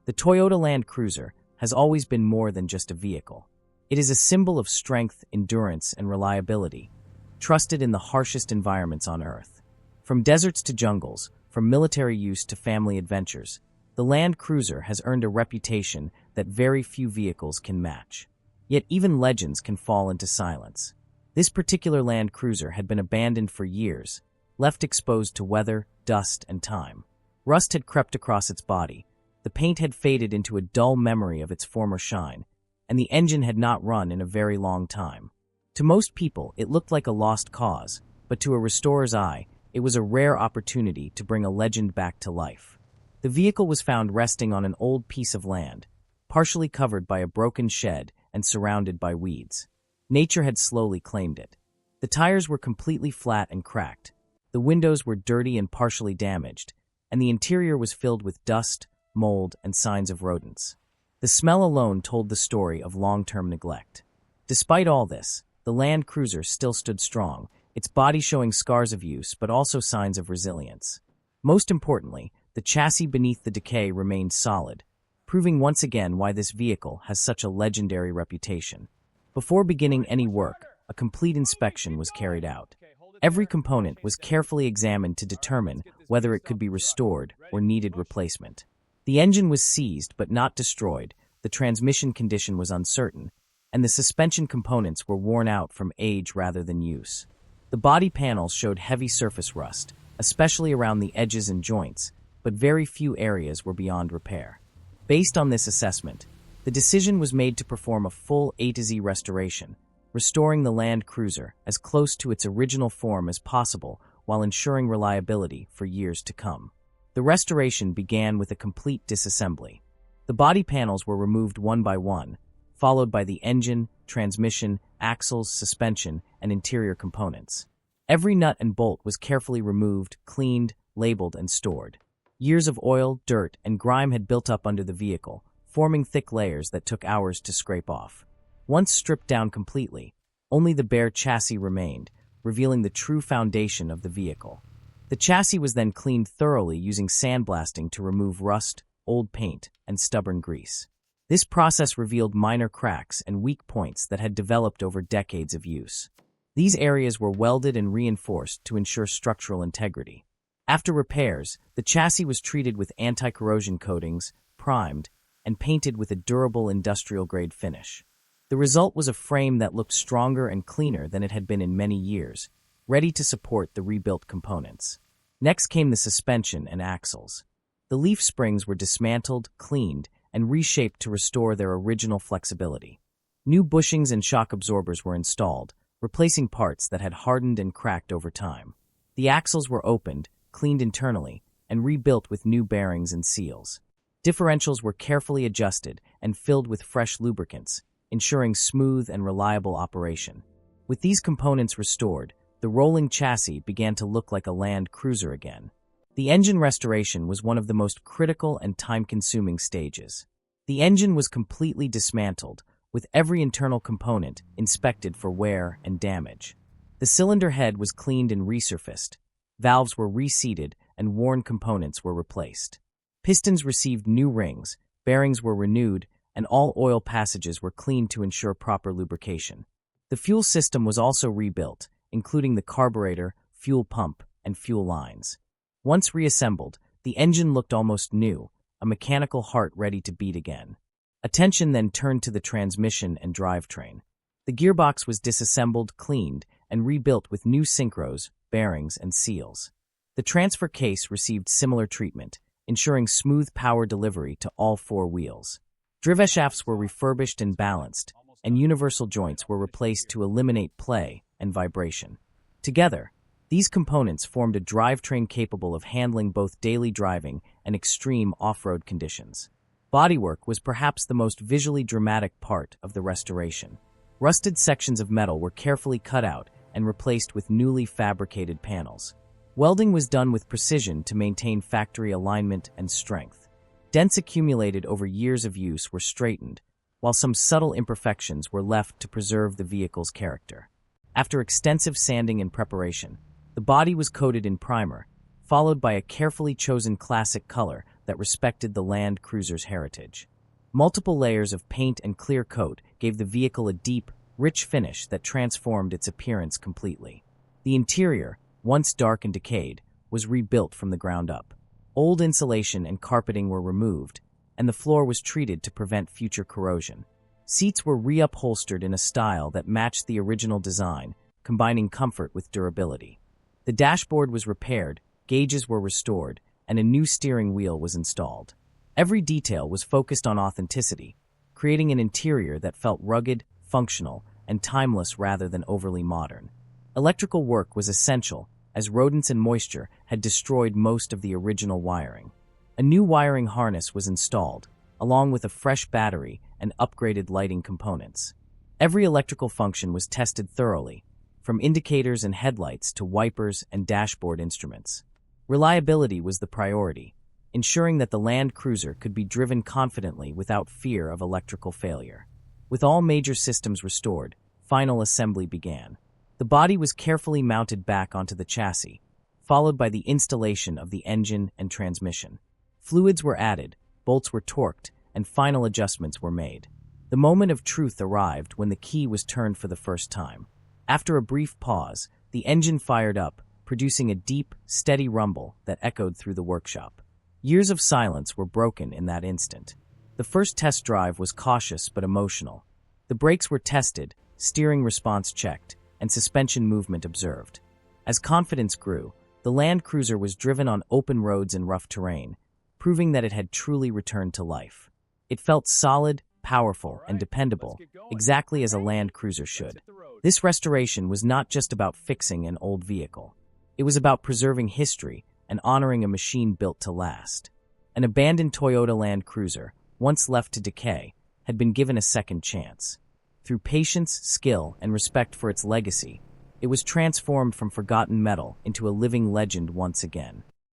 The Toyota Land Cruiser has always been more than just a vehicle. It is a symbol of strength, endurance, and reliability, trusted in the harshest environments on Earth. From deserts to jungles, from military use to family adventures, the Land Cruiser has earned a reputation that very few vehicles can match. Yet even legends can fall into silence. This particular Land Cruiser had been abandoned for years, left exposed to weather, dust, and time. Rust had crept across its body, the paint had faded into a dull memory of its former shine, and the engine had not run in a very long time. To most people, it looked like a lost cause, but to a restorer's eye, it was a rare opportunity to bring a legend back to life. The vehicle was found resting on an old piece of land, partially covered by a broken shed and surrounded by weeds. Nature had slowly claimed it. The tires were completely flat and cracked, the windows were dirty and partially damaged, and the interior was filled with dust, mold, and signs of rodents. The smell alone told the story of long-term neglect. Despite all this, the Land Cruiser still stood strong, its body showing scars of use but also signs of resilience. Most importantly, the chassis beneath the decay remained solid, proving once again why this vehicle has such a legendary reputation. Before beginning any work, a complete inspection was carried out. Every component was carefully examined to determine whether it could be restored or needed replacement. The engine was seized but not destroyed, the transmission condition was uncertain, and the suspension components were worn out from age rather than use. The body panels showed heavy surface rust, especially around the edges and joints, but very few areas were beyond repair. Based on this assessment, the decision was made to perform a full A to Z restoration, restoring the Land Cruiser as close to its original form as possible while ensuring reliability for years to come. The restoration began with a complete disassembly. The body panels were removed one by one, followed by the engine, transmission, axles, suspension, and interior components. Every nut and bolt was carefully removed, cleaned, labeled, and stored. Years of oil, dirt, and grime had built up under the vehicle, forming thick layers that took hours to scrape off. Once stripped down completely, only the bare chassis remained, revealing the true foundation of the vehicle. The chassis was then cleaned thoroughly using sandblasting to remove rust, old paint, and stubborn grease. This process revealed minor cracks and weak points that had developed over decades of use. These areas were welded and reinforced to ensure structural integrity. After repairs, the chassis was treated with anti-corrosion coatings, primed, and painted with a durable industrial-grade finish. The result was a frame that looked stronger and cleaner than it had been in many years, ready to support the rebuilt components. Next came the suspension and axles. The leaf springs were dismantled, cleaned, and reshaped to restore their original flexibility. New bushings and shock absorbers were installed, replacing parts that had hardened and cracked over time. The axles were opened, cleaned internally, and rebuilt with new bearings and seals. Differentials were carefully adjusted and filled with fresh lubricants, ensuring smooth and reliable operation. With these components restored, the rolling chassis began to look like a Land Cruiser again. The engine restoration was one of the most critical and time-consuming stages. The engine was completely dismantled, with every internal component inspected for wear and damage. The cylinder head was cleaned and resurfaced, valves were reseated, and worn components were replaced. Pistons received new rings, bearings were renewed, and all oil passages were cleaned to ensure proper lubrication. The fuel system was also rebuilt, including the carburetor, fuel pump, and fuel lines. Once reassembled, the engine looked almost new, a mechanical heart ready to beat again. Attention then turned to the transmission and drivetrain. The gearbox was disassembled, cleaned, and rebuilt with new synchros, bearings, and seals. The transfer case received similar treatment, ensuring smooth power delivery to all four wheels. Driveshafts were refurbished and balanced, and universal joints were replaced to eliminate play and vibration. Together, these components formed a drivetrain capable of handling both daily driving and extreme off-road conditions. Bodywork was perhaps the most visually dramatic part of the restoration. Rusted sections of metal were carefully cut out and replaced with newly fabricated panels. Welding was done with precision to maintain factory alignment and strength. Dents accumulated over years of use were straightened, while some subtle imperfections were left to preserve the vehicle's character. After extensive sanding and preparation, the body was coated in primer, followed by a carefully chosen classic color that respected the Land Cruiser's heritage. Multiple layers of paint and clear coat gave the vehicle a deep, rich finish that transformed its appearance completely. The interior, once dark and decayed, was rebuilt from the ground up. Old insulation and carpeting were removed, and the floor was treated to prevent future corrosion. Seats were reupholstered in a style that matched the original design, combining comfort with durability. The dashboard was repaired, gauges were restored, and a new steering wheel was installed. Every detail was focused on authenticity, creating an interior that felt rugged, functional, and timeless rather than overly modern. Electrical work was essential, as rodents and moisture had destroyed most of the original wiring. A new wiring harness was installed, along with a fresh battery and upgraded lighting components. Every electrical function was tested thoroughly, from indicators and headlights to wipers and dashboard instruments. Reliability was the priority, ensuring that the Land Cruiser could be driven confidently without fear of electrical failure. With all major systems restored, final assembly began. The body was carefully mounted back onto the chassis, followed by the installation of the engine and transmission. Fluids were added, bolts were torqued, and final adjustments were made. The moment of truth arrived when the key was turned for the first time. After a brief pause, the engine fired up, producing a deep, steady rumble that echoed through the workshop. Years of silence were broken in that instant. The first test drive was cautious but emotional. The brakes were tested, steering response checked, and suspension movement observed. As confidence grew, the Land Cruiser was driven on open roads and rough terrain, proving that it had truly returned to life. It felt solid, powerful, and dependable, exactly as a Land Cruiser should. This restoration was not just about fixing an old vehicle. It was about preserving history and honoring a machine built to last. An abandoned Toyota Land Cruiser, once left to decay, had been given a second chance. Through patience, skill, and respect for its legacy, it was transformed from forgotten metal into a living legend once again.